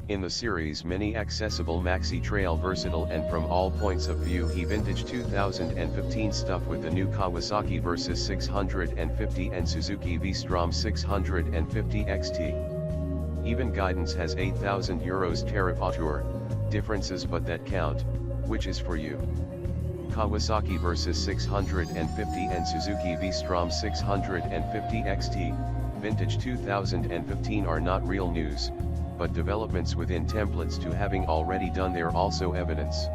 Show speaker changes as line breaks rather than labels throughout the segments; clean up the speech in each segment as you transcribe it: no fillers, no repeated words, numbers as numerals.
In the series many accessible maxi trail versatile and from all points of view vintage 2015 stuff with the new Kawasaki Versys 650 and Suzuki V-Strom 650 XT. Even guidance has €8,000 tariff auteur, differences but that count, which is for you. Kawasaki Versys 650 and Suzuki V-Strom 650 XT, vintage 2015 are not real news, but developments within templates to having already done there also evidence.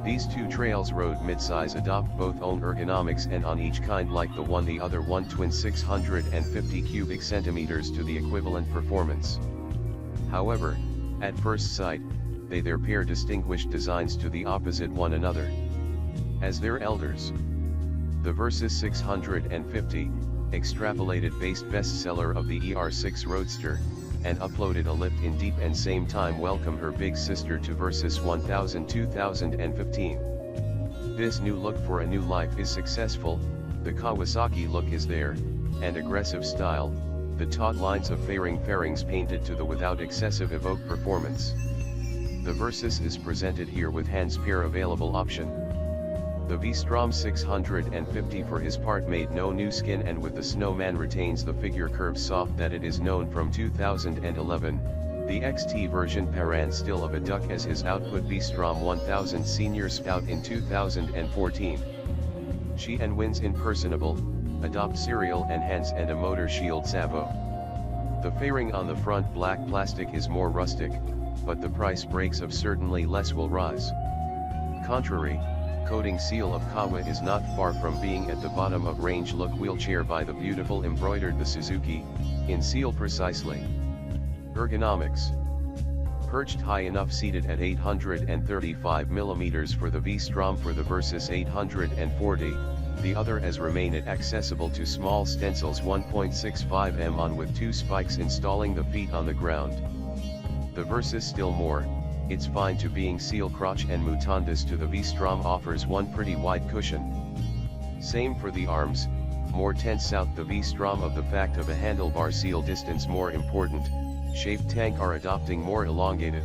These two trails road midsize adopt both own ergonomics and on each kind like the other one twin 650 cubic centimeters to the equivalent performance. However, at first sight, their pair distinguished designs to the opposite one another. As their elders. The Versys 650, extrapolated based bestseller of the ER6 Roadster, and uploaded a lift in deep and same time welcome her big sister to Versys 1000 2015. This new look for a new life is successful, the Kawasaki look is there, and aggressive style, the taut lines of fairings painted to the without excessive evoke performance. The Versys is presented here with hands pair available option. The V-Strom 650 for his part made no new skin and with the Snowman retains the figure curve soft that it is known from 2011, the XT version parent still of a duck as his output V-Strom 1000 senior spout in 2014. She and wins impersonable, adopt serial enhance and a motor shield Savo. The fairing on the front black plastic is more rustic, but the price breaks of certainly less will rise. Contrary, coating seal of Kawa is not far from being at the bottom of range look wheelchair by the beautiful embroidered the Suzuki, in seal precisely. Ergonomics. Perched high enough seated at 835mm for the V-Strom for the Versys 840, the other as remain it accessible to small stencils 1.65 on with two spikes installing the feet on the ground. The Versys still more. It's fine to being seal crotch and mutandis to the V-Strom offers one pretty wide cushion. Same for the arms, more tense out the V-Strom of the fact of a handlebar seal distance more important, shaped tank are adopting more elongated.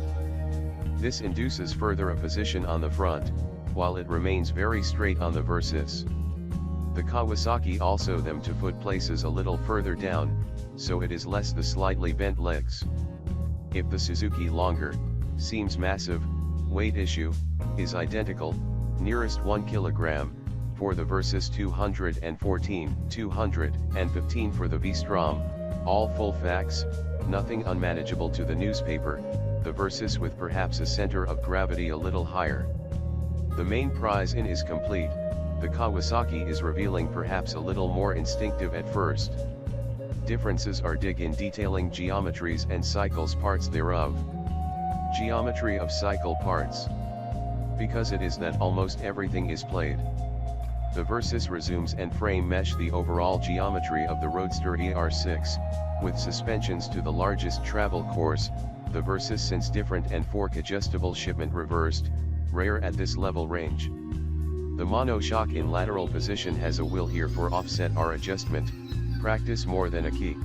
This induces further apposition on the front, while it remains very straight on the Versys. The Kawasaki also them to foot places a little further down, so it is less the slightly bent legs. If the Suzuki longer, seems massive, weight issue, is identical, nearest 1 kilogram, for the Versys 214, 215 for the V-Strom, all full facts, nothing unmanageable to the newspaper, the Versys with perhaps a center of gravity a little higher. The main prize in is complete, the Kawasaki is revealing perhaps a little more instinctive at first. Differences are dig in detailing geometries and cycles parts thereof. Geometry of cycle parts. Because it is that almost everything is played. The Versys resumes and frame mesh the overall geometry of the Roadster ER6, with suspensions to the largest travel course, the Versys since different and fork adjustable shipment reversed, rare at this level range. The monoshock in lateral position has a wheel here for offset R adjustment, practice more than a key.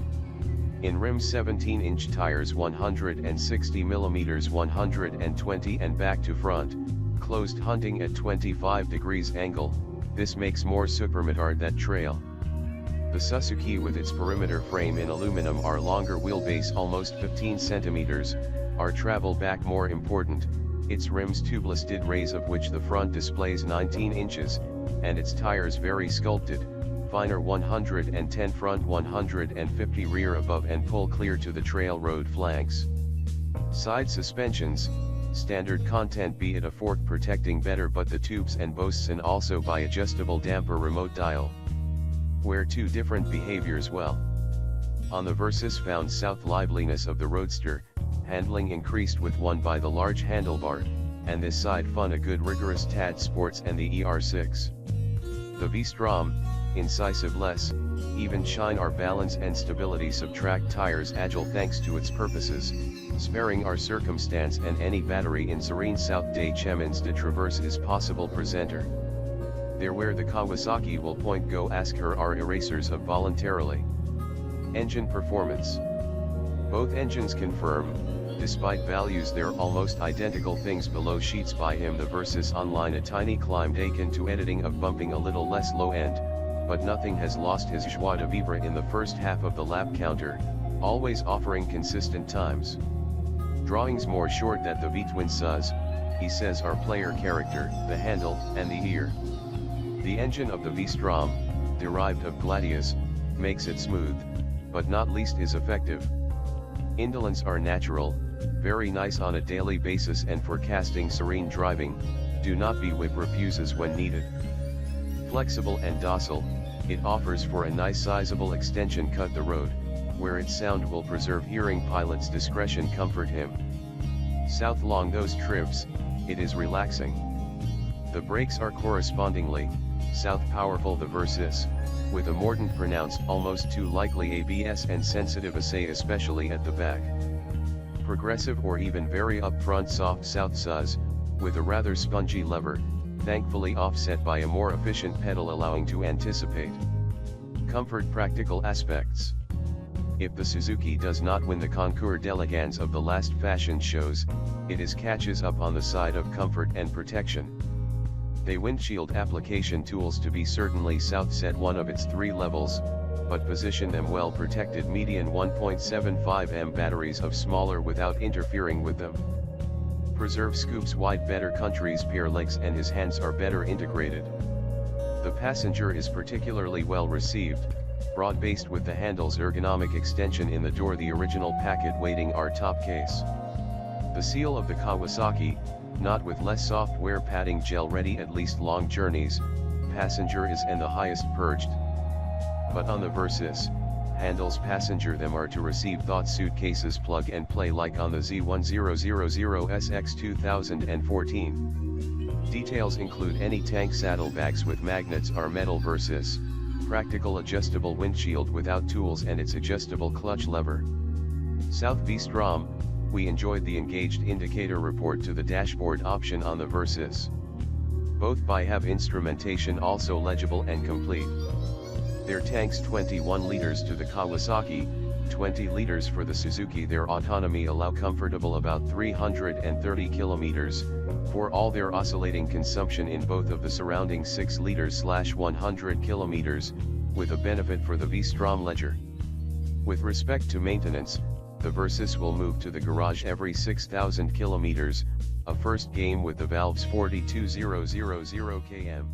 In rims 17-inch tires 160mm 120 and back to front, closed hunting at 25 degrees angle, this makes more supermetard that trail. The Suzuki with its perimeter frame in aluminum are longer wheelbase almost 15 centimeters, our travel back more important, its rims tubeless did raise of which the front displays 19 inches, and its tires very sculpted. Finer 110 front 150 rear above and pull clear to the trail road flanks. Side suspensions, standard content be it a fork protecting better but the tubes and boasts and also by adjustable damper remote dial. Where two different behaviors well. On the Versys found south liveliness of the Roadster, handling increased with one by the large handlebar, and this side fun a good rigorous tad sports and the ER6. The V-Strom, incisive less, even shine our balance and stability subtract tires agile thanks to its purposes, sparing our circumstance and any battery in serene south day chemins de traverse is possible presenter. There where the Kawasaki will point go ask her are erasers of voluntarily. Engine performance. Both engines confirm, Despite values they're almost identical things below sheets by him. The Versys Online a tiny climbed akin to editing of bumping a little less low end, but nothing has lost his joie de vivre in the first half of the lap counter, always offering consistent times. Drawings more short that the V-twin Suz, he says are player character, the handle, and the ear. The engine of the V-Strom, derived of Gladius, makes it smooth, but not least is effective. Indolence are natural, very nice on a daily basis and for casting serene driving, do not be whip refuses when needed. Flexible and docile, it offers for a nice sizable extension cut the road, where its sound will preserve hearing pilot's discretion comfort him. South long those trips, it is relaxing. The brakes are correspondingly, south powerful the Versys, with a mordant pronounced almost too likely ABS and sensitive assay especially at the back. Progressive or even very upfront soft south Suz, with a rather spongy lever, thankfully offset by a more efficient pedal allowing to anticipate. Comfort practical aspects. If the Suzuki does not win the concours d'elegance of the last fashion shows, it is catches up on the side of comfort and protection. They windshield application tools to be certainly south set one of its 3 levels, but position them well protected median 1.75 m batteries of smaller without interfering with them. Preserve scoops wide better country's pair legs and his hands are better integrated. The passenger is particularly well received, broad-based with the handle's ergonomic extension in the door. The original packet weighting our top case. The seal of the Kawasaki, not with less software padding gel ready at least long journeys, passenger is and the highest purged. But on the Versys, handles passenger them are to receive thought suitcases plug and play like on the Z1000SX 2014. Details include any tank saddlebags with magnets are metal Versys, practical adjustable windshield without tools and its adjustable clutch lever. South V-Strom, we enjoyed the engaged indicator report to the dashboard option on the Versys. Both by have instrumentation also legible and complete. Their tanks 21 liters to the Kawasaki, 20 liters for the Suzuki. Their autonomy allow comfortable about 330 kilometers, for all their oscillating consumption in both of the surrounding 6 liters/100 kilometers, with a benefit for the V-Strom ledger. With respect to maintenance, the Versys will move to the garage every 6,000 kilometers, a first game with the valves 42000 km.